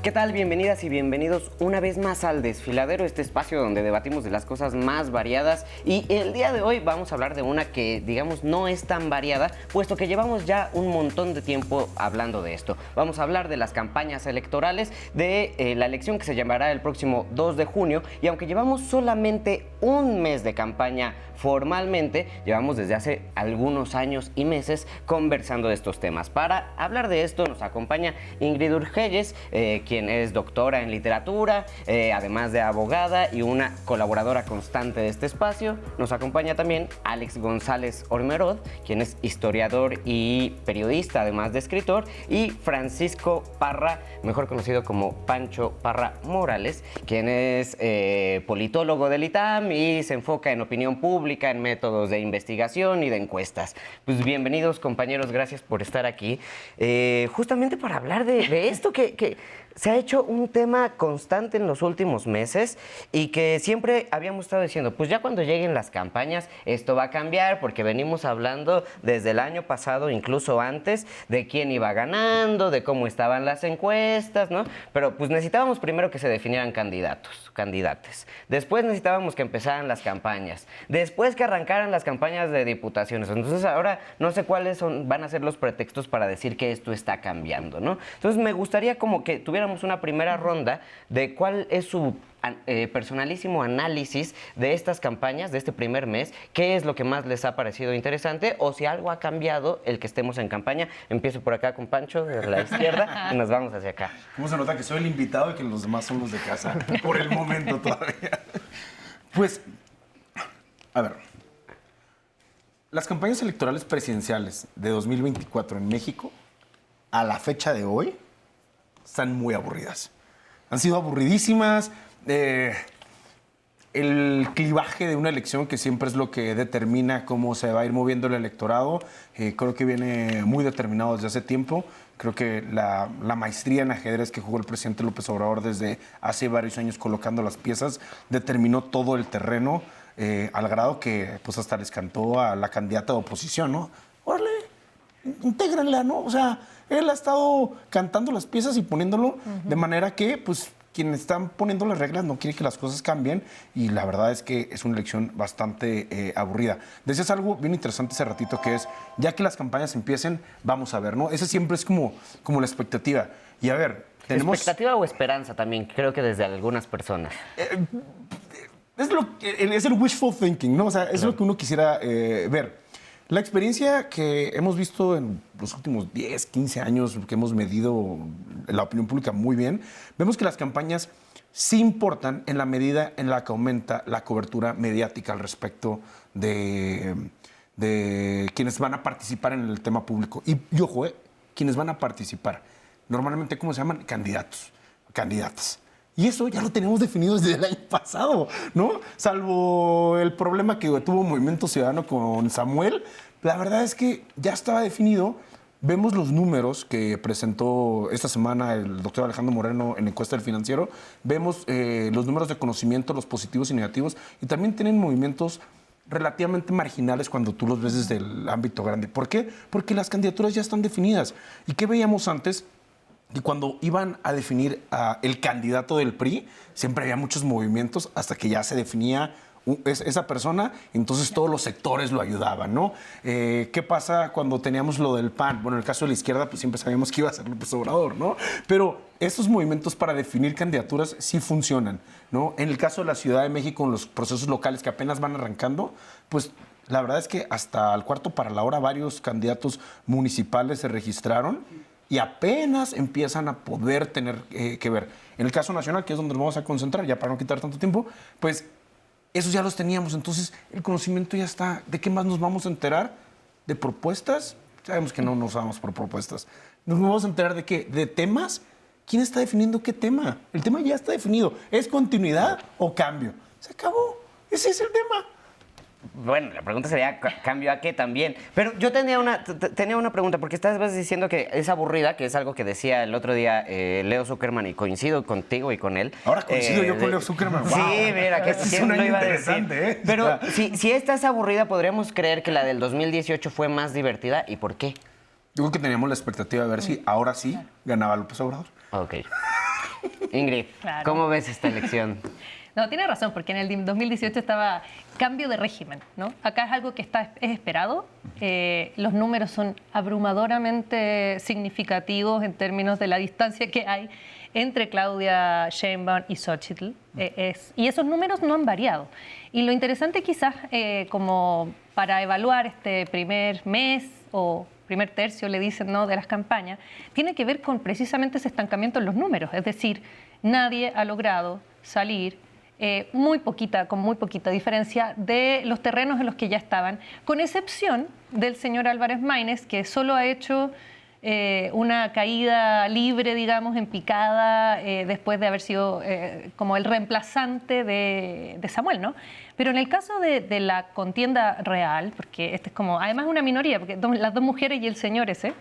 ¿Qué tal? Bienvenidas y bienvenidos una vez más al Desfiladero, este espacio donde debatimos de las cosas más variadas. Y el día de hoy vamos a hablar de una que, digamos, no es tan variada, puesto que llevamos ya un montón de tiempo hablando de esto. Vamos a hablar de las campañas electorales, de la elección que se llamará el próximo 2 de junio. Y aunque llevamos solamente un mes de campaña formalmente, llevamos desde hace algunos años y meses conversando de estos temas. Para hablar de esto nos acompaña Ingrid Urgelles, quien es doctora en literatura, además de abogada y una colaboradora constante de este espacio. Nos acompaña también Alex González Ormerod, quien es historiador y periodista, además de escritor, y Francisco Parra, mejor conocido como Pancho Parra Morales, quien es politólogo del ITAM y se enfoca en opinión pública, en métodos de investigación y de encuestas. Pues bienvenidos, compañeros, gracias por estar aquí. Justamente para hablar de esto que se ha hecho un tema constante en los últimos meses y que siempre habíamos estado diciendo, pues ya cuando lleguen las campañas esto va a cambiar, porque venimos hablando desde el año pasado, incluso antes, de quién iba ganando, de cómo estaban las encuestas, ¿no? Pero pues necesitábamos primero que se definieran candidates. Después necesitábamos que empezaran las campañas. Después que arrancaran las campañas de diputaciones. Entonces ahora no sé cuáles van a ser los pretextos para decir que esto está cambiando, ¿no? Entonces me gustaría como que tuviéramos una primera ronda de cuál es su personalísimo análisis de estas campañas, de este primer mes, qué es lo que más les ha parecido interesante o si algo ha cambiado el que estemos en campaña. Empiezo por acá con Pancho, de la izquierda, y nos vamos hacia acá. ¿Cómo se nota que soy el invitado y que los demás son los de casa? Por el momento todavía. Pues, a ver, las campañas electorales presidenciales de 2024 en México, a la fecha de hoy, están muy aburridas. Han sido aburridísimas. El clivaje de una elección, que siempre es lo que determina cómo se va a ir moviendo el electorado, creo que viene muy determinado desde hace tiempo. Creo que la maestría en ajedrez que jugó el presidente López Obrador desde hace varios años colocando las piezas determinó todo el terreno, al grado que pues hasta les cantó a la candidata de oposición, ¿no? ¡Órale! Intégrenla, ¿no? O sea, él ha estado cantando las piezas y poniéndolo de manera que, pues, quienes están poniendo las reglas no quieren que las cosas cambien, y la verdad es que es una elección bastante aburrida. Decías algo bien interesante hace ratito, que es, ya que las campañas empiecen, vamos a ver, ¿no? Esa siempre es como la expectativa. Y a ver, tenemos... ¿Expectativa o esperanza también? Creo que desde algunas personas. Es el wishful thinking, ¿no? O sea, es claro, lo que uno quisiera ver. La experiencia que hemos visto en los últimos 10, 15 años, que hemos medido la opinión pública muy bien, vemos que las campañas sí importan en la medida en la que aumenta la cobertura mediática al respecto de quienes van a participar en el tema público. Y ojo, quienes van a participar. Normalmente, ¿cómo se llaman? Candidatas. Y eso ya lo tenemos definido desde el año pasado, ¿no? Salvo el problema que tuvo Movimiento Ciudadano con Samuel, la verdad es que ya estaba definido. Vemos los números que presentó esta semana el doctor Alejandro Moreno en Encuesta del Financiero, vemos los números de conocimiento, los positivos y negativos, y también tienen movimientos relativamente marginales cuando tú los ves desde el ámbito grande. ¿Por qué? Porque las candidaturas ya están definidas. ¿Y qué veíamos antes? Y cuando iban a definir el candidato del PRI, siempre había muchos movimientos hasta que ya se definía esa persona, entonces todos los sectores lo ayudaban, ¿no? ¿Qué pasa cuando teníamos lo del PAN? Bueno, en el caso de la izquierda, pues siempre sabíamos que iba a ser López Obrador, ¿no? Pero estos movimientos para definir candidaturas sí funcionan, ¿no? En el caso de la Ciudad de México, en los procesos locales que apenas van arrancando, pues la verdad es que hasta el cuarto para la hora varios candidatos municipales se registraron y apenas empiezan a poder tener que ver. En el caso nacional, que es donde nos vamos a concentrar, ya para no quitar tanto tiempo, pues esos ya los teníamos. Entonces, el conocimiento ya está. ¿De qué más nos vamos a enterar? ¿De propuestas? Sabemos que no nos vamos por propuestas. ¿Nos vamos a enterar de qué? ¿De temas? ¿Quién está definiendo qué tema? El tema ya está definido. ¿Es continuidad o cambio? Se acabó. Ese es el tema. Bueno, la pregunta sería ¿cambio a qué también? Pero yo tenía una pregunta, porque estás diciendo que es aburrida, que es algo que decía el otro día Leo Zuckerman, y coincido contigo y con él. Ahora coincido yo con Leo Zuckerman. Sí, wow. Mira, que es un año interesante, Pero si esta es aburrida, ¿podríamos creer que la del 2018 fue más divertida? ¿Y por qué? Yo creo que teníamos la expectativa de ver si ahora sí ganaba López Obrador. Ok. Ingrid, Claro. ¿cómo ves esta elección? No, tiene razón, porque en el 2018 estaba cambio de régimen, ¿no? Acá es algo que es esperado. Los números son abrumadoramente significativos en términos de la distancia que hay entre Claudia Sheinbaum y Xochitl. Y esos números no han variado. Y lo interesante quizás, como para evaluar este primer mes o primer tercio, le dicen, ¿no?, de las campañas, tiene que ver con precisamente ese estancamiento en los números. Es decir, nadie ha logrado salir con muy poquita diferencia de los terrenos en los que ya estaban, con excepción del señor Álvarez Maínez, que solo ha hecho una caída libre, digamos, en picada, después de haber sido como el reemplazante de Samuel, ¿no? Pero en el caso de la contienda real, porque este es como, además una minoría, porque las dos mujeres y el señor ese,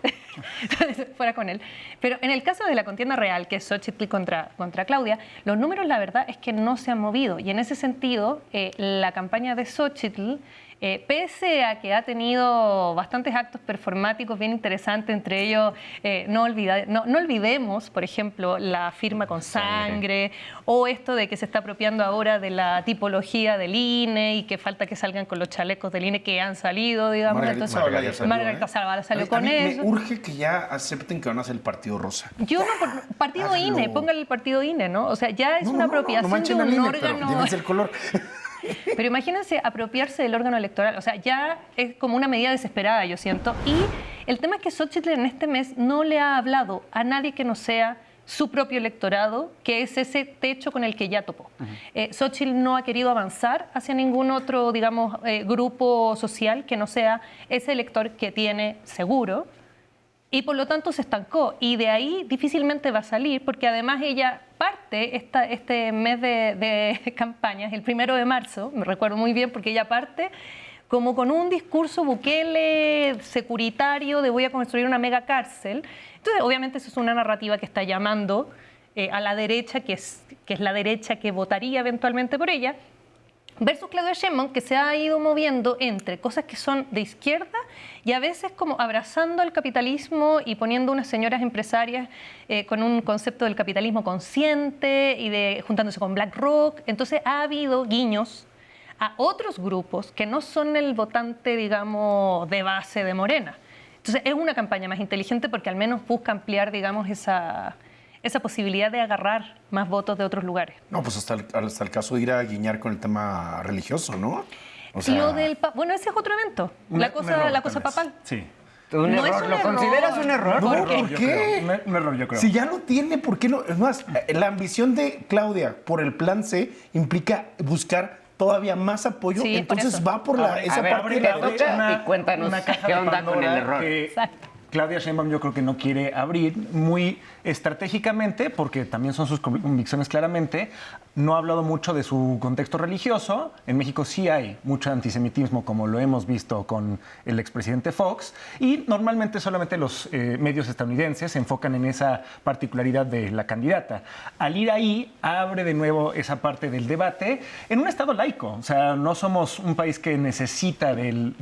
fuera con él, pero en el caso de la contienda real, que es Xochitl contra Claudia, los números, la verdad, es que no se han movido. Y en ese sentido, la campaña de Xochitl, pese a que ha tenido bastantes actos performáticos bien interesantes, entre ellos, no olvidemos, por ejemplo, la firma con sangre, o esto de que se está apropiando ahora de la tipología del INE y que falta que salgan con los chalecos del INE que han salido, digamos. Margarita Zavala salió con eso. Me urge que ya acepten que van a ser el Partido Rosa. Yo no, partido INE, póngale el partido INE, ¿no? O sea, ya es una apropiación de un órgano. Díganse el color. Pero imagínense apropiarse del órgano electoral. O sea, ya es como una medida desesperada, yo siento. Y el tema es que Xochitl en este mes no le ha hablado a nadie que no sea su propio electorado, que es ese techo con el que ya topó. Xochitl no ha querido avanzar hacia ningún otro, digamos, grupo social que no sea ese elector que tiene seguro. Y por lo tanto se estancó. Y de ahí difícilmente va a salir, porque además ella parte este mes de campañas, el 1 de marzo, me recuerdo muy bien, porque ella parte como con un discurso Bukele securitario de voy a construir una mega cárcel. Entonces, obviamente, eso es una narrativa que está llamando a la derecha, que es la derecha que votaría eventualmente por ella, versus Claudia Sheinbaum, que se ha ido moviendo entre cosas que son de izquierda y a veces como abrazando al capitalismo y poniendo unas señoras empresarias con un concepto del capitalismo consciente y juntándose con BlackRock. Entonces ha habido guiños a otros grupos que no son el votante, digamos, de base de Morena. Entonces es una campaña más inteligente porque al menos busca ampliar, digamos, esa posibilidad de agarrar más votos de otros lugares. No, pues hasta el caso de ir a guiñar con el tema religioso, ¿no? O sea, bueno, ese es otro evento, la cosa papal. Sí. ¿Un No error? es un ¿Lo error. consideras un error? No, ¿Por qué? ¿por qué? Un error, yo creo. Si ya lo tiene, ¿por qué no? Es más, la ambición de Claudia por el plan C implica buscar todavía más apoyo, Sí, entonces por eso. va por esa A ver, parte de te la derecha. toca y cuéntanos caja qué de onda con el Pandora error. que Exacto. Claudia Sheinbaum yo creo que no quiere abrir muy estratégicamente, porque también son sus convicciones claramente. No ha hablado mucho de su contexto religioso. En México sí hay mucho antisemitismo, como lo hemos visto con el expresidente Fox. Y normalmente solamente los medios estadounidenses se enfocan en esa particularidad de la candidata. Al ir ahí, abre de nuevo esa parte del debate en un estado laico. O sea, no somos un país que necesita del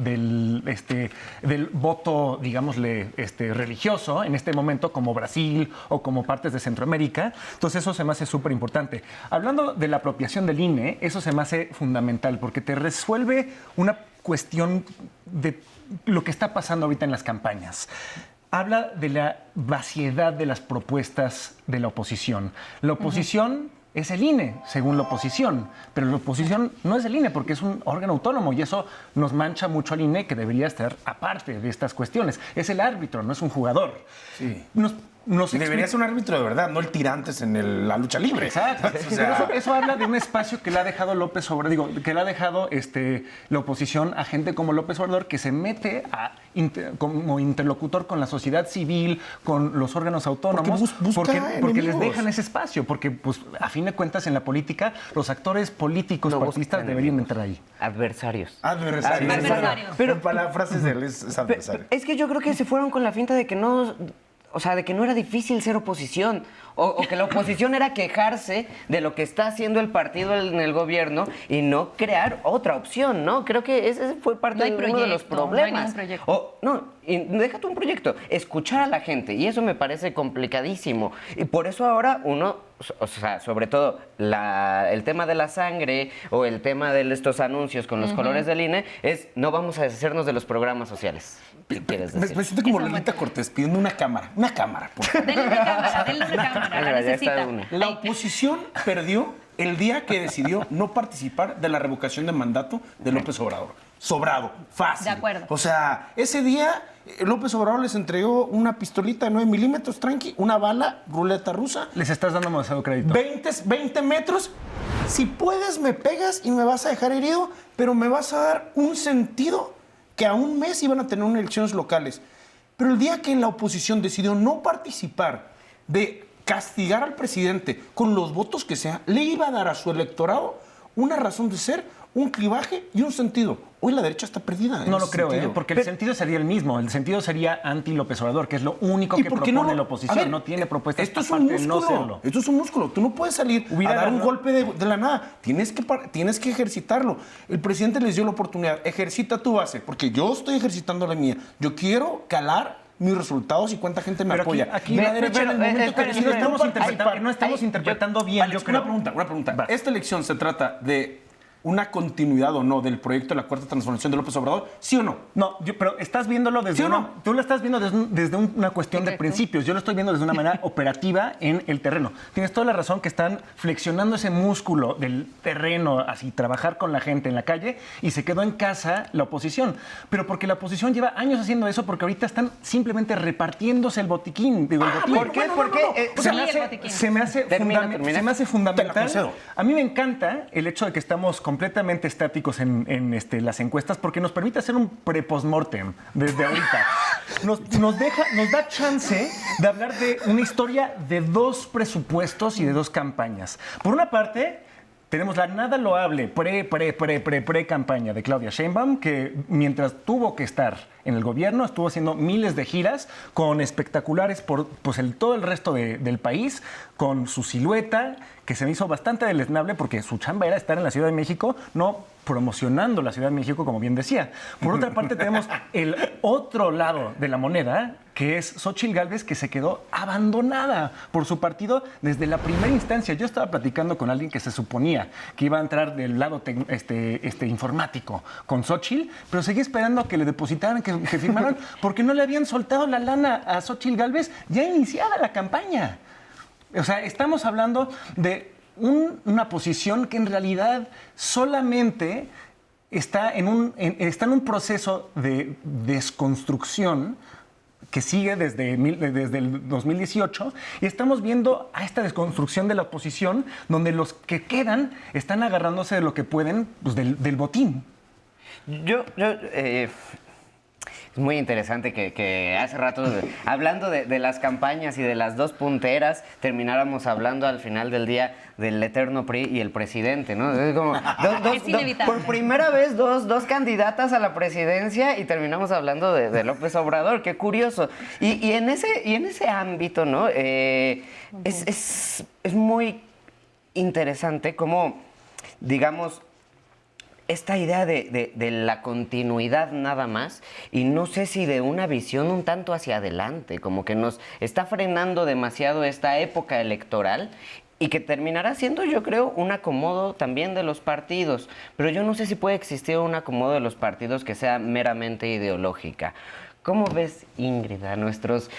voto, digámosle, religioso en este momento, como Brasil o como partes de Centroamérica. Entonces eso se me hace súper importante. Hablando de la apropiación del INE, eso se me hace fundamental porque te resuelve una cuestión de lo que está pasando ahorita en las campañas. Habla de la vaciedad de las propuestas de la oposición. La oposición es el INE, según la oposición, pero la oposición no es el INE porque es un órgano autónomo y eso nos mancha mucho al INE, que debería estar aparte de estas cuestiones. Es el árbitro, no es un jugador. Sí. Debería ser un árbitro de verdad, no el tirantes en la lucha libre. Exacto. O sea, Pero eso habla de un espacio que le ha dejado López Obrador, que le ha dejado la oposición a gente como López Obrador, que se mete como interlocutor con la sociedad civil, con los órganos autónomos, porque les dejan ese espacio, porque pues, a fin de cuentas en la política los actores políticos partidistas deberían entrar ahí. Adversarios. Pero para frases de él es adversario. Es que yo creo que se fueron con la finta de que no... O sea, de que no era difícil ser oposición o que la oposición era quejarse de lo que está haciendo el partido en el gobierno y no crear otra opción, ¿no? Creo que ese fue parte de uno de los problemas. No hay ningún proyecto. Y déjate un proyecto, escuchar a la gente y eso me parece complicadísimo. Y por eso ahora uno o sea, sobre todo el tema de la sangre o el tema de estos anuncios con los colores del INE, es no vamos a deshacernos de los programas sociales. ¿Qué quieres decir? Me siento como Lolita Cortés pidiendo una cámara, por favor. Denle una cámara, denle una cámara, la Ya está necesita. una. La oposición perdió el día que decidió no participar de la revocación de mandato de López Obrador. Sobrado, fácil. De acuerdo. O sea, ese día López Obrador les entregó una pistolita de 9 milímetros, tranqui, una bala, ruleta rusa, Les estás dando demasiado crédito. 20 metros. Si puedes, me pegas y me vas a dejar herido, pero me vas a dar un sentido que a un mes iban a tener unas elecciones locales. Pero el día que la oposición decidió no participar de castigar al presidente con los votos que sea, le iba a dar a su electorado una razón de ser, un clivaje y un sentido. Hoy la derecha está perdida. en No ese lo creo, sentido. porque el sentido sería el mismo. El sentido sería anti-López Obrador, que es lo único ¿Y que por qué no propone lo- la A oposición. ver, No tiene propuestas Esto es un aparte de no músculo. serlo. Esto es un músculo. Tú no puedes salir Hubiera a dar un ganado. golpe de la nada. Tienes que ejercitarlo. El presidente les dio la oportunidad. Ejercita tu base, porque yo estoy ejercitando la mía. Yo quiero calar mis resultados y cuánta gente me Pero apoya. aquí la Pero, derecha en el momento espera, que espera, decide no estamos no interpretando, participar. no estamos interpretando bien, Alex, yo creo. una pregunta. Va. ¿Esta elección se trata de una continuidad o no del proyecto de la Cuarta Transformación de López Obrador? ¿Sí o no? No, pero estás viéndolo desde ¿Sí o una, no? tú lo estás viendo desde una cuestión de Correcto. principios. Yo lo estoy viendo desde una manera operativa en el terreno. Tienes toda la razón que están flexionando ese músculo del terreno, así trabajar con la gente en la calle, y se quedó en casa la oposición. Pero porque la oposición lleva años haciendo eso, porque ahorita están simplemente repartiéndose el botiquín. Digo, el botín. ¿Por qué? Porque Se me Sí, el hace, botiquín. se me hace Termina. se me hace Te la fundamental. concedo. A mí me encanta el hecho de que estamos completamente estáticos en las encuestas, porque nos permite hacer un pre-postmortem desde ahorita. Nos da chance de hablar de una historia de dos presupuestos y de dos campañas. Por una parte, tenemos la nada loable pre-campaña de Claudia Sheinbaum, que mientras tuvo que estar en el gobierno, estuvo haciendo miles de giras con espectaculares por todo el resto del país, con su silueta, que se me hizo bastante deleznable porque su chamba era estar en la Ciudad de México, no promocionando la Ciudad de México, como bien decía. Por otra parte, tenemos el otro lado de la moneda, que es Xóchitl Gálvez, que se quedó abandonada por su partido desde la primera instancia. Yo estaba platicando con alguien que se suponía que iba a entrar del lado informático con Xóchitl, pero seguía esperando a que le depositaran, que firmaran, porque no le habían soltado la lana a Xóchitl Gálvez ya iniciada la campaña. O sea, estamos hablando de una posición que en realidad solamente está en un proceso de desconstrucción que sigue desde el 2018, y estamos viendo a esta desconstrucción de la oposición, donde los que quedan están agarrándose de lo que pueden, pues, del botín. Es muy interesante que hace rato, hablando de las campañas y de las dos punteras, termináramos hablando al final del día del eterno PRI y el presidente, ¿no? Es como Es inevitable. por primera vez dos candidatas a la presidencia y terminamos hablando de López Obrador. Qué curioso. Y en ese ámbito, ¿no? Es muy interesante cómo, digamos, esta idea de la continuidad nada más, y no sé si de una visión un tanto hacia adelante, como que nos está frenando demasiado esta época electoral y que terminará siendo, yo creo, un acomodo también de los partidos. Pero yo no sé si puede existir un acomodo de los partidos que sea meramente ideológica. ¿Cómo ves, Ingrid, a nuestros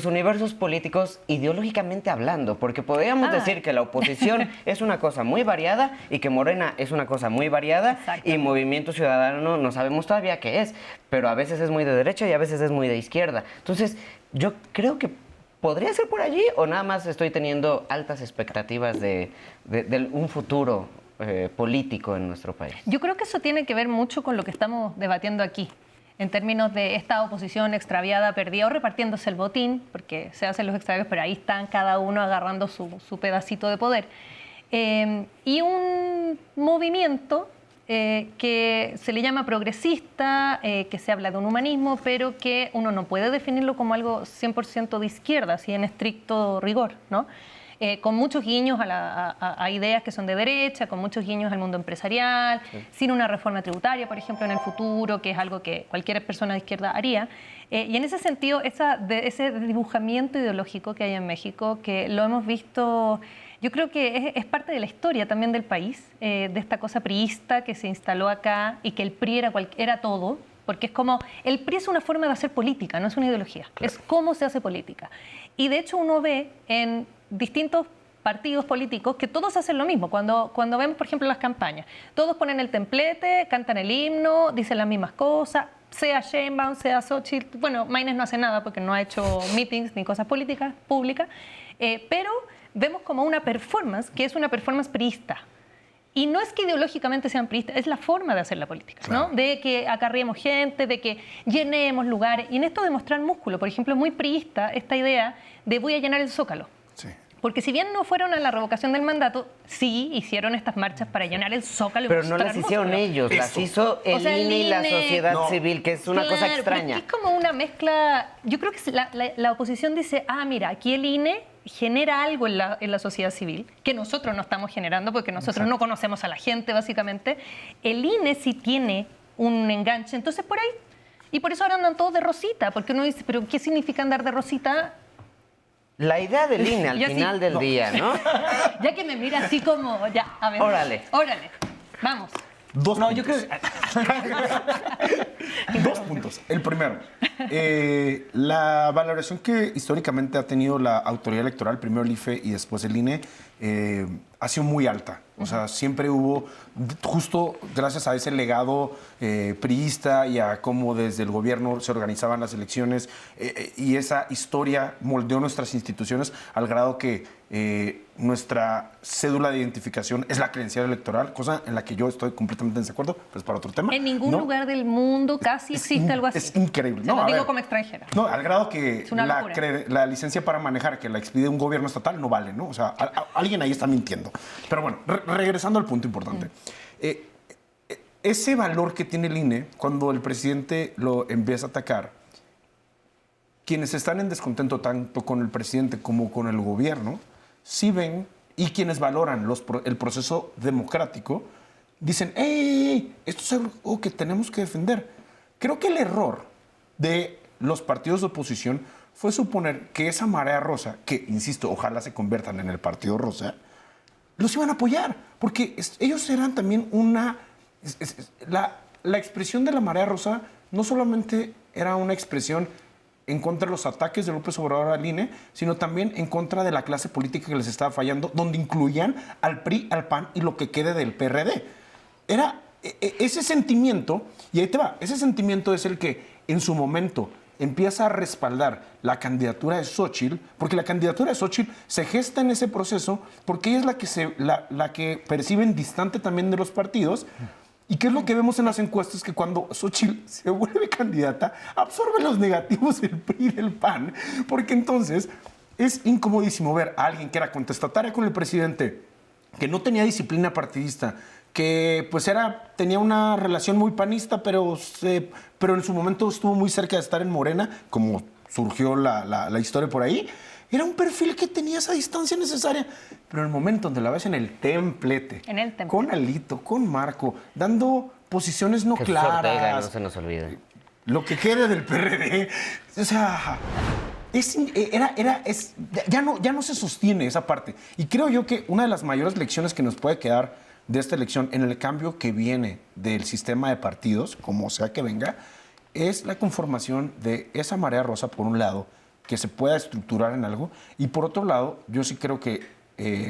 universos políticos ideológicamente hablando? Porque podríamos decir que la oposición es una cosa muy variada y que Morena es una cosa muy variada, Exacto. y Movimiento Ciudadano no sabemos todavía qué es, pero a veces es muy de derecha y a veces es muy de izquierda. Entonces, yo creo que podría ser por allí, o nada más estoy teniendo altas expectativas de un futuro político en nuestro país. Yo creo que eso tiene que ver mucho con lo que estamos debatiendo aquí, en términos de esta oposición extraviada, perdida o repartiéndose el botín, porque se hacen los extravíos, pero ahí están cada uno agarrando su pedacito de poder. Y un movimiento que se le llama progresista, que se habla de un humanismo, pero que uno no puede definirlo como algo 100% de izquierda, así en estricto rigor, ¿no? Con muchos guiños a ideas que son de derecha, con muchos guiños al mundo empresarial, sin una reforma tributaria, por ejemplo, en el futuro, que es algo que cualquier persona de izquierda haría. Y en ese sentido, ese dibujamiento ideológico que hay en México, que lo hemos visto Yo creo que es parte de la historia también del país, de esta cosa priista que se instaló acá y que el PRI era todo, porque es como, el PRI es una forma de hacer política, no es una ideología, es cómo se hace política. Y de hecho uno ve en distintos partidos políticos que todos hacen lo mismo. Cuando vemos, por ejemplo, las campañas, todos ponen el templete, cantan el himno, dicen las mismas cosas, sea Sheinbaum, sea Xochitl. Bueno, Maynes no hace nada porque no ha hecho meetings ni cosas políticas públicas, pero vemos como una performance que es una performance priista. Y no es que ideológicamente sean priistas, es la forma de hacer la política, ¿no? De que acarriemos gente, de que llenemos lugares. Y en esto de mostrar músculo, por ejemplo, es muy priista esta idea de voy a llenar el Zócalo. Sí. Porque si bien no fueron a la revocación del mandato, sí hicieron estas marchas para llenar el Zócalo. Pero no las hicieron ellos, las hizo el INE y la sociedad civil, que es una cosa extraña. Es como una mezcla. Yo creo que la oposición dice, mira, aquí el INE genera algo en la sociedad civil que nosotros no estamos generando porque nosotros no conocemos a la gente, básicamente. El INE sí tiene un enganche, entonces por ahí. Y por eso ahora andan todos de rosita, porque uno dice, ¿pero qué significa andar de rosita? La idea del INE al final del día, ¿no? Ya que me mira así como, ya, a ver. Órale. Vamos. Dos puntos. Yo creo Dos puntos. El primero, la valoración que históricamente ha tenido la autoridad electoral, primero el IFE y después el INE, ha sido muy alta. O sea, siempre hubo, justo gracias a ese legado priista y a cómo desde el gobierno se organizaban las elecciones y esa historia moldeó nuestras instituciones al grado que nuestra cédula de identificación es la credencial electoral, cosa en la que yo estoy completamente en desacuerdo, pues para otro tema. En ningún lugar del mundo casi existe algo así. Es increíble. Se lo digo como extranjera. No, al grado que Es una locura. la licencia para manejar que la expide un gobierno estatal no vale, ¿no? O sea, alguien ahí está mintiendo. Pero bueno, regresando al punto importante. Ese valor que tiene el INE, cuando el presidente lo empieza a atacar, quienes están en descontento tanto con el presidente como con el gobierno, sí ven, y quienes valoran el proceso democrático, dicen, ¡ey! Esto es algo que tenemos que defender. Creo que el error de los partidos de oposición fue suponer que esa marea rosa, que, insisto, ojalá se conviertan en el partido rosa, los iban a apoyar, porque ellos eran también la expresión de la marea rosa no solamente era una expresión en contra de los ataques de López Obrador al INE, sino también en contra de la clase política que les estaba fallando, donde incluían al PRI, al PAN y lo que quede del PRD. Era ese sentimiento, y ahí te va, ese sentimiento es el que en su momento empieza a respaldar la candidatura de Xochitl, porque la candidatura de Xochitl se gesta en ese proceso, porque ella es la que perciben distante también de los partidos. ¿Y qué es lo que vemos en las encuestas? Que cuando Xochitl se vuelve candidata, absorbe los negativos del PRI y del PAN, porque entonces es incomodísimo ver a alguien que era contestataria con el presidente, que no tenía disciplina partidista, que pues tenía una relación muy panista, pero en su momento estuvo muy cerca de estar en Morena, como surgió la historia por ahí. Era un perfil que tenía esa distancia necesaria. Pero en el momento donde la ves en el templete, con Alito, con Marco, dando posiciones no Jesús claras. Ortega, no se nos olvide. Lo que quede del PRD. O sea, ya no se sostiene esa parte. Y creo yo que una de las mayores lecciones que nos puede quedar de esta elección en el cambio que viene del sistema de partidos, como sea que venga, es la conformación de esa marea rosa, por un lado, que se pueda estructurar en algo, y por otro lado, yo sí creo que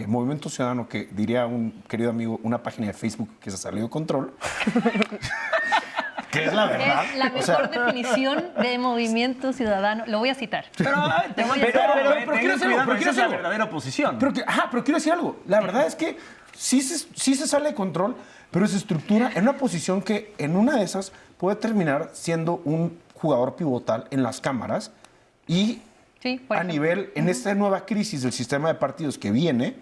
Movimiento Ciudadano, que diría un querido amigo, una página de Facebook que se salió de control, que es la verdad. Es la mejor definición de Movimiento Ciudadano. Lo voy a citar. Pero quiero decir algo, pero quiero decir la verdadera oposición. Pero quiero decir algo. La verdad es que sí se sale de control, pero se estructura en una posición que en una de esas puede terminar siendo un jugador pivotal en las cámaras y sí, a nivel, en esta nueva crisis del sistema de partidos que viene,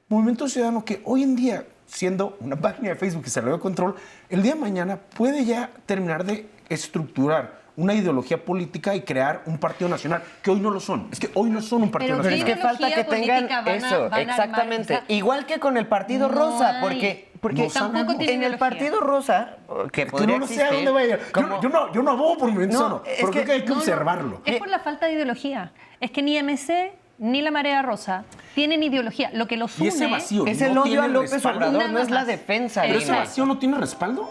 Movimiento Ciudadano, que hoy en día, siendo una página de Facebook que se le dio control, el día de mañana puede ya terminar de estructurar una ideología política y crear un partido nacional, que hoy no lo son. Es que hoy no son un partido Pero Pero es nacional. que falta que tengan eso, exactamente. armar, o sea, igual que con el Partido Rosa, porque No tampoco tiene en el ideología. Partido Rosa, que Que podría no lo sé a existir, dónde va a ir. como- Yo no abogo por Movimiento No, Ciudadano, es pero que- creo que hay que No, no, observarlo. es por la falta de ideología. Es que ni MC ni la Marea Rosa tienen ideología. Lo que los une... Y ese vacío Es el no odio tiene a López respaldo. Obrador, Nada no es la más. defensa. Pero de ese él. vacío no tiene respaldo.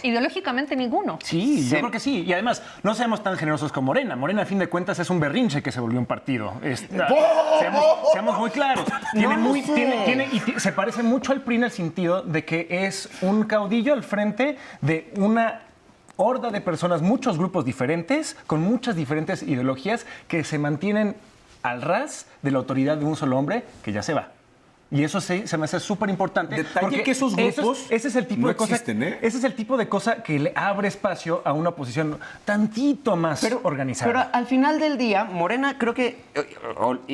Ideológicamente ninguno. Sí, Sí. yo creo que sí. Y además, no seamos tan generosos con Morena. Morena, a fin de cuentas, es un berrinche que se volvió un partido. Seamos muy claros. Se parece mucho al PRI en el sentido de que es un caudillo al frente de una horda de personas, muchos grupos diferentes, con muchas diferentes ideologías que se mantienen al ras de la autoridad de un solo hombre que ya se va. Y eso se me hace súper importante. Detalle porque que esos grupos ese es el tipo no de cosa, existen, ¿eh? Ese es el tipo de cosa que le abre espacio a una oposición tantito más organizada. Pero al final del día, Morena, creo que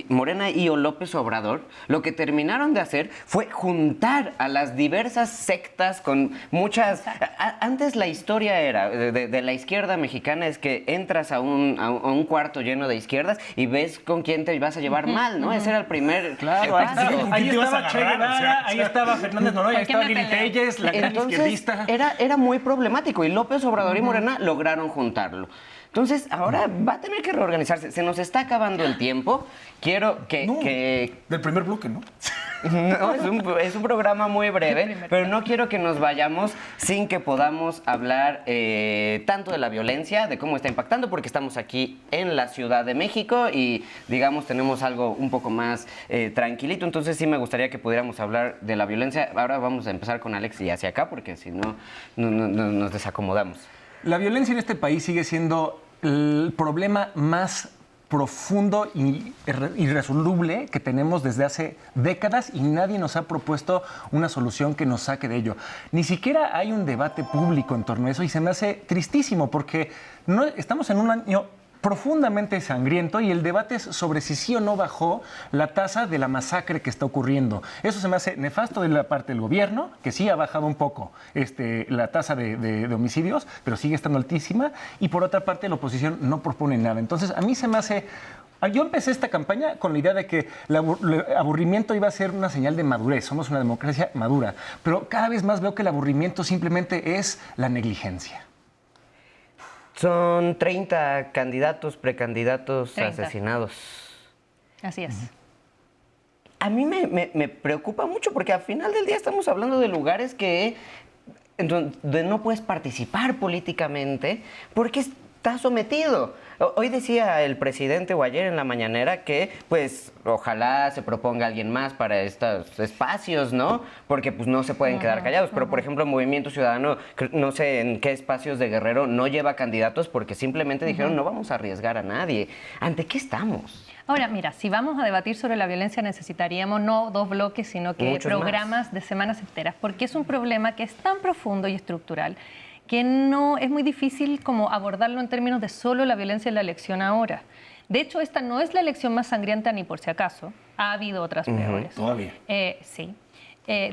Morena y López Obrador, lo que terminaron de hacer fue juntar a las diversas sectas con muchas... Antes la historia era de la izquierda mexicana es que entras a un cuarto lleno de izquierdas y ves con quién te vas a llevar mal, ¿no? Ese era el primer... Claro, paso. ahí te vas estaba a Che agarrar? Guevara, O sea, ahí estaba Fernández Noroña, ahí ¿Por qué estaba me Lili peleo? Telles, la gran izquierdista. Era muy problemático y López Obrador y Morena lograron juntarlo. Entonces, ahora va a tener que reorganizarse. Se nos está acabando el tiempo. Quiero que Del primer bloque, ¿no? No, es un programa muy breve, pero no quiero que nos vayamos sin que podamos hablar tanto de la violencia, de cómo está impactando, porque estamos aquí en la Ciudad de México y, digamos, tenemos algo un poco más tranquilito. Entonces sí me gustaría que pudiéramos hablar de la violencia. Ahora vamos a empezar con Alex y hacia acá, porque si no, nos desacomodamos. La violencia en este país sigue siendo el problema más profundo y irresoluble que tenemos desde hace décadas y nadie nos ha propuesto una solución que nos saque de ello. Ni siquiera hay un debate público en torno a eso y se me hace tristísimo porque estamos en un año profundamente sangriento y el debate es sobre si sí o no bajó la tasa de la masacre que está ocurriendo. Eso se me hace nefasto de la parte del gobierno, que sí ha bajado un poco la tasa de homicidios, pero sigue estando altísima, y por otra parte la oposición no propone nada. Entonces a mí se me hace... Yo empecé esta campaña con la idea de que el aburrimiento iba a ser una señal de madurez, somos una democracia madura, pero cada vez más veo que el aburrimiento simplemente es la negligencia. Son 30 candidatos, precandidatos 30. asesinados. Así es. A mí me preocupa mucho porque al final del día estamos hablando de lugares donde no puedes participar políticamente porque estás sometido. Hoy decía el presidente o ayer en la mañanera que pues ojalá se proponga alguien más para estos espacios, ¿no? Porque pues no se pueden quedar callados. Pero por ejemplo Movimiento Ciudadano, no sé en qué espacios de Guerrero no lleva candidatos porque simplemente dijeron no vamos a arriesgar a nadie. ¿Ante qué estamos? Ahora, mira, si vamos a debatir sobre la violencia necesitaríamos no 2 bloques, sino que Muchos programas de semanas enteras, porque es un problema que es tan profundo y estructural que no es muy difícil como abordarlo en términos de solo la violencia en la elección ahora. De hecho, esta no es la elección más sangrienta ni por si acaso. Ha habido otras peores. Todavía. Sí.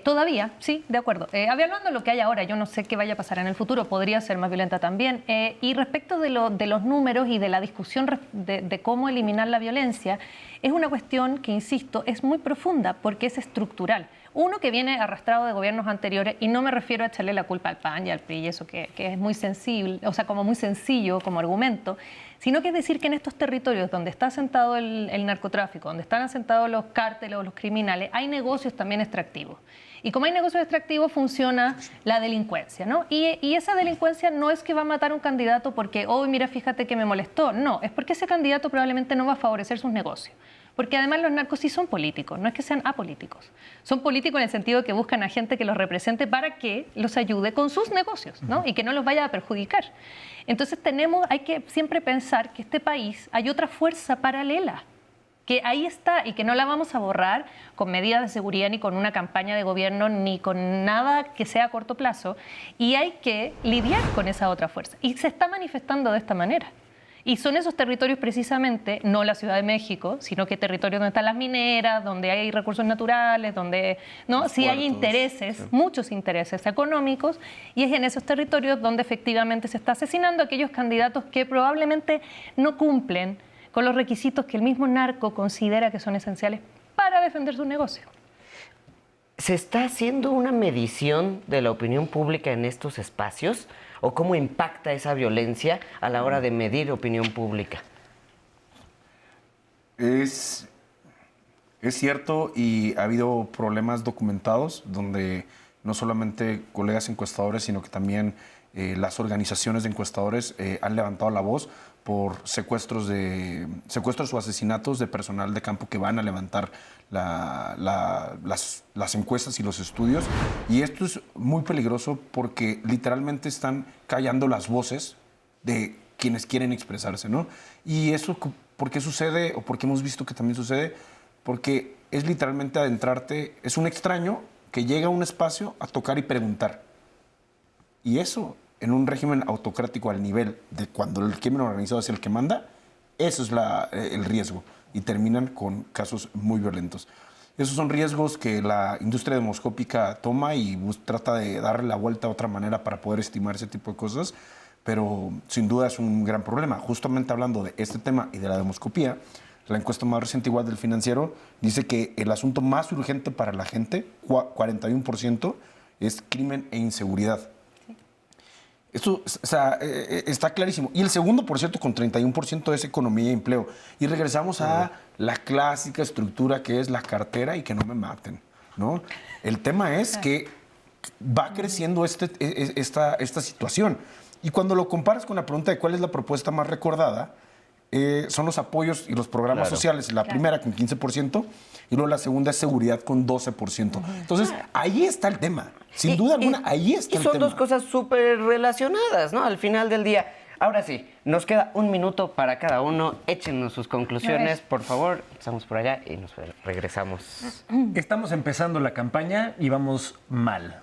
Todavía, sí, de acuerdo. Hablando de lo que hay ahora, yo no sé qué vaya a pasar en el futuro, podría ser más violenta también. Y respecto de los números y de la discusión de cómo eliminar la violencia, es una cuestión que, insisto, es muy profunda porque es estructural. Uno que viene arrastrado de gobiernos anteriores, y no me refiero a echarle la culpa al PAN y al PRI, y eso que es muy sensible, o sea, como muy sencillo como argumento, sino que es decir que en estos territorios donde está asentado el narcotráfico, donde están asentados los cárteles o los criminales, hay negocios también extractivos. Y como hay negocios extractivos, funciona la delincuencia, ¿no? Y esa delincuencia no es que va a matar a un candidato porque, oh, mira, fíjate que me molestó. No, es porque ese candidato probablemente no va a favorecer sus negocios. Porque además los narcos sí son políticos, no es que sean apolíticos. Son políticos en el sentido de que buscan a gente que los represente para que los ayude con sus negocios, ¿no? Y que no los vaya a perjudicar. Entonces hay que siempre pensar que este país hay otra fuerza paralela, que ahí está y que no la vamos a borrar con medidas de seguridad, ni con una campaña de gobierno, ni con nada que sea a corto plazo. Y hay que lidiar con esa otra fuerza. Y se está manifestando de esta manera. Y son esos territorios precisamente, no la Ciudad de México, sino que territorios donde están las mineras, donde hay recursos naturales, donde sí hay intereses, sí, muchos intereses económicos, y es en esos territorios donde efectivamente se está asesinando a aquellos candidatos que probablemente no cumplen con los requisitos que el mismo narco considera que son esenciales para defender su negocio. ¿Se está haciendo una medición de la opinión pública en estos espacios? ¿O cómo impacta esa violencia a la hora de medir opinión pública? Es Es cierto, y ha habido problemas documentados donde no solamente colegas encuestadores, sino que también las organizaciones de encuestadores han levantado la voz por secuestros o asesinatos de personal de campo que van a levantar las encuestas y los estudios. Y esto es muy peligroso porque literalmente están callando las voces de quienes quieren expresarse, ¿no? Y eso, ¿por qué sucede? O porque hemos visto que también sucede, porque es literalmente adentrarte, es un extraño que llega a un espacio a tocar y preguntar. Y eso, en un régimen autocrático al nivel de cuando el crimen organizado es el que manda, eso es el riesgo. Y terminan con casos muy violentos. Esos son riesgos que la industria demoscópica toma y trata de darle la vuelta a otra manera para poder estimar ese tipo de cosas, pero sin duda es un gran problema. Justamente hablando de este tema y de la demoscopía, la encuesta más reciente igual del Financiero dice que el asunto más urgente para la gente, 41%, es crimen e inseguridad. Esto está clarísimo. Y el segundo, por cierto, con 31% es economía e empleo. Y regresamos a la clásica estructura que es la cartera y que no me maten, ¿no? El tema es que va creciendo esta situación. Y cuando lo comparas con la pregunta de cuál es la propuesta más recordada, son los apoyos y los programas sociales. La primera con 15% y luego la segunda es seguridad con 12%. Entonces, ahí está el tema. Sin duda alguna, ahí está el tema. Y son dos cosas súper relacionadas, ¿no? Al final del día. Ahora sí, nos queda 1 minuto para cada uno. Échenos sus conclusiones, por favor. Empezamos por allá y nos regresamos. Estamos empezando la campaña y vamos mal.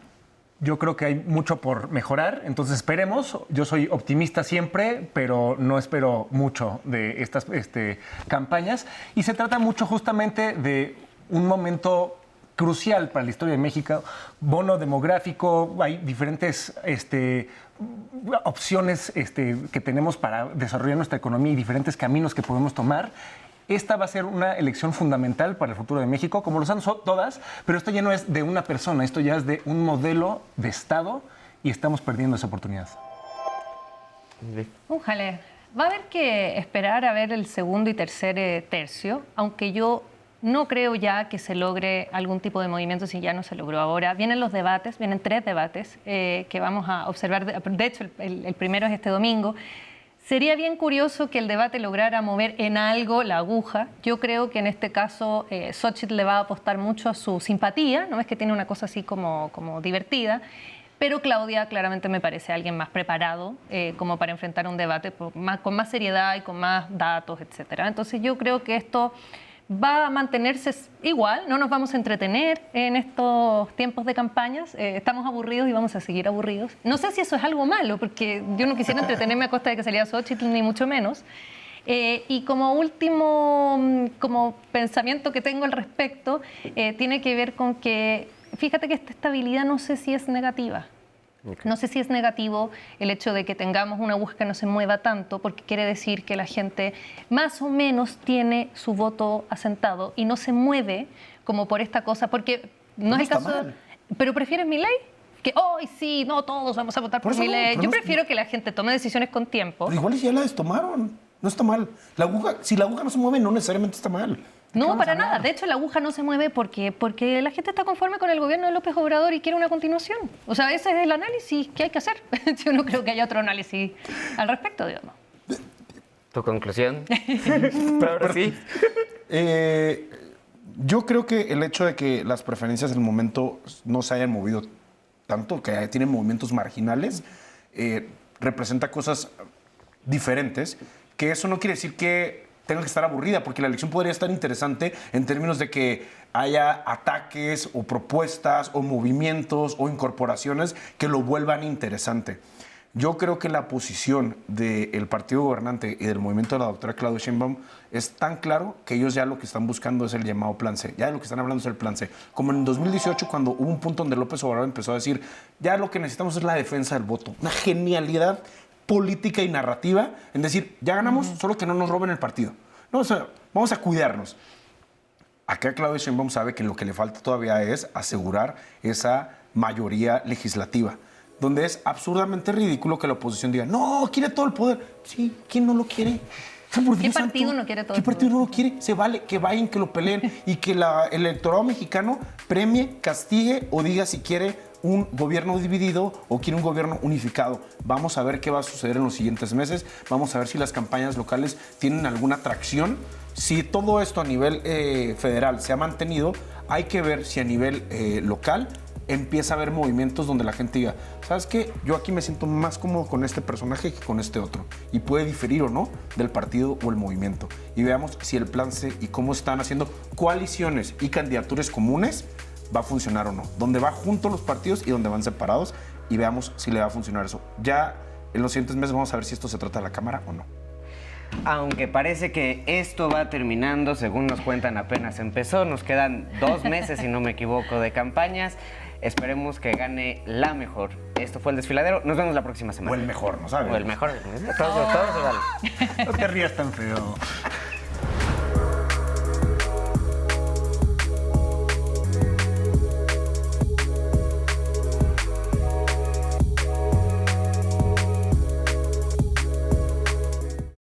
Yo creo que hay mucho por mejorar, entonces esperemos. Yo soy optimista siempre, pero no espero mucho de estas campañas. Y se trata mucho justamente de un momento crucial para la historia de México, bono demográfico, hay diferentes opciones que tenemos para desarrollar nuestra economía y diferentes caminos que podemos tomar. Esta va a ser una elección fundamental para el futuro de México, como lo son todas, pero esto ya no es de una persona, esto ya es de un modelo de Estado y estamos perdiendo esa oportunidad. Ojalá. Va a haber que esperar a ver el segundo y tercer tercio, aunque yo no creo ya que se logre algún tipo de movimiento si ya no se logró ahora. Vienen los debates, vienen 3 debates que vamos a observar. De hecho, el primero es este domingo. Sería bien curioso que el debate lograra mover en algo la aguja. Yo creo que en este caso Xóchitl le va a apostar mucho a su simpatía, no es que tiene una cosa así como divertida, pero Claudia claramente me parece alguien más preparado como para enfrentar un debate con más seriedad y con más datos, etcétera. Entonces yo creo que esto va a mantenerse igual, no nos vamos a entretener en estos tiempos de campañas, estamos aburridos y vamos a seguir aburridos. No sé si eso es algo malo, porque yo no quisiera entretenerme a costa de que saliera Xóchitl, ni mucho menos. Y como último como pensamiento que tengo al respecto, tiene que ver con que, fíjate que esta estabilidad no sé si es negativa. Okay. No sé si es negativo el hecho de que tengamos una aguja que no se mueva tanto, porque quiere decir que la gente más o menos tiene su voto asentado y no se mueve como por esta cosa, porque no es el caso. Mal. ¿Pero prefieres Milei? Que hoy sí, no todos vamos a votar por Milei. Yo prefiero que la gente tome decisiones con tiempo. Pero igual ya la destomaron. No está mal. Si la aguja no se mueve, no necesariamente está mal. No, para nada. De hecho, la aguja no se mueve porque la gente está conforme con el gobierno de López Obrador y quiere una continuación. O sea, ese es el análisis que hay que hacer. Yo no creo que haya otro análisis al respecto, digamos. ¿Tu conclusión? Ahora sí. Yo creo que el hecho de que las preferencias en el momento no se hayan movido tanto, que tienen movimientos marginales, representa cosas diferentes, que eso no quiere decir que tenga que estar aburrida, porque la elección podría estar interesante en términos de que haya ataques o propuestas o movimientos o incorporaciones que lo vuelvan interesante. Yo creo que la posición del partido gobernante y del movimiento de la doctora Claudia Sheinbaum es tan claro que ellos ya lo que están buscando es el llamado Plan C. Ya lo que están hablando es el Plan C. Como en 2018, cuando hubo un punto donde López Obrador empezó a decir, ya lo que necesitamos es la defensa del voto. Una genialidad política y narrativa en decir, ya ganamos, solo que no nos roben el partido. No, o sea, vamos a cuidarnos. Acá Claudia Sheinbaum sabe que lo que le falta todavía es asegurar esa mayoría legislativa, donde es absurdamente ridículo que la oposición diga, no, quiere todo el poder. Sí, ¿quién no lo quiere? O sea, por ¿Qué Dios partido santo, no quiere todo ¿Qué esto? partido no lo quiere? Se vale, que vayan, que lo peleen y que el electorado mexicano premie, castigue o diga si quiere un gobierno dividido o quiere un gobierno unificado. Vamos a ver qué va a suceder en los siguientes meses. Vamos a ver si las campañas locales tienen alguna atracción. Si todo esto a nivel federal se ha mantenido, hay que ver si a nivel local empieza a haber movimientos donde la gente diga, ¿sabes qué? Yo aquí me siento más cómodo con este personaje que con este otro. Y puede diferir o no del partido o el movimiento. Y veamos si el plan C y cómo están haciendo coaliciones y candidaturas comunes va a funcionar o no. Donde va juntos los partidos y donde van separados. Y veamos si le va a funcionar eso. Ya en los siguientes meses vamos a ver si esto se trata de la Cámara o no. Aunque parece que esto va terminando, según nos cuentan apenas empezó, nos quedan 2 meses, si no me equivoco, de campañas. Esperemos que gane la mejor. Esto fue El Desfiladero. Nos vemos la próxima semana. O el mejor, ¿no sabes? O el mejor. Todo se vale. No te rías tan feo.